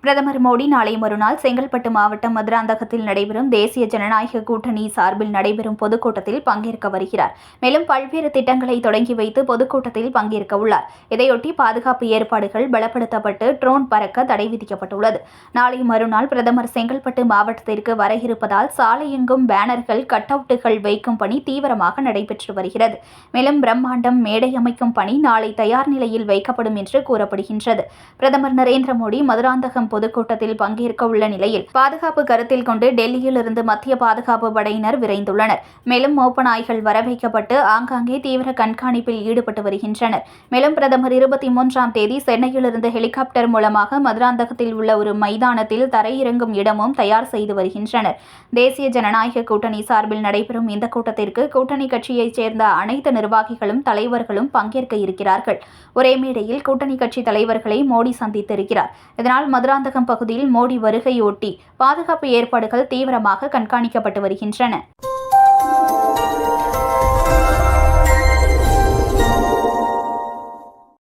பிரதமர் மோடி நாளை மறுநாள் செங்கல்பட்டு மாவட்டம் மதுராந்தகத்தில் நடைபெறும் தேசிய ஜனநாயக கூட்டணி சார்பில் நடைபெறும் பொதுக்கூட்டத்தில் பங்கேற்க வருகிறார். மேலும் பல்வேறு திட்டங்களை தொடங்கி வைத்து பொதுக்கூட்டத்தில் பங்கேற்க உள்ளார். இதையொட்டி பாதுகாப்பு ஏற்பாடுகள் பலப்படுத்தப்பட்டு ட்ரோன் பறக்க தடை விதிக்கப்பட்டுள்ளது. நாளை மறுநாள் பிரதமர் செங்கல்பட்டு மாவட்டத்திற்கு வர இருப்பதால் சாலையெங்கும் பேனர்கள், கட் அவுட்டுகள் வைக்கும் பணி தீவிரமாக நடைபெற்று வருகிறது. மேலும் பிரம்மாண்டம் மேடை அமைக்கும் பணி நாளை தயார் நிலையில் வைக்கப்படும் என்று கூறப்படுகின்றது. பிரதமர் நரேந்திர மோடி மதுராந்தகம் பொதுக்கூட்டத்தில் பங்கேற்க உள்ள நிலையில் பாதுகாப்பு கருத்தில் கொண்டு டெல்லியில் இருந்து மத்திய பாதுகாப்பு படையினர் விரைந்துள்ளனர். மேலும் மோப்ப நாய்கள் வரவைக்கப்பட்டு ஆங்காங்கே தீவிர கண்காணிப்பில் ஈடுபட்டு வருகின்றனர். மேலும் பிரதமர் 23ஆம் தேதி சென்னையிலிருந்து ஹெலிகாப்டர் மூலமாக மதுராந்தகத்தில் உள்ள ஒரு மைதானத்தில் தரையிறங்கும் இடமும் தயார் செய்து வருகின்றனர். தேசிய ஜனநாயக கூட்டணி சார்பில் நடைபெறும் இந்த கூட்டத்திற்கு கூட்டணி கட்சியைச் சேர்ந்த அனைத்து நிர்வாகிகளும் தலைவர்களும் பங்கேற்க இருக்கிறார்கள். ஒரே மேடையில் கூட்டணி கட்சி தலைவர்களை மோடி சந்தித்திருக்கிறார். இதனால் மதுராந்தகம் பகுதியில் மோடி வருகையொட்டி பாதுகாப்பு ஏற்பாடுகள் தீவிரமாக கண்காணிக்கப்பட்டு வருகின்றன.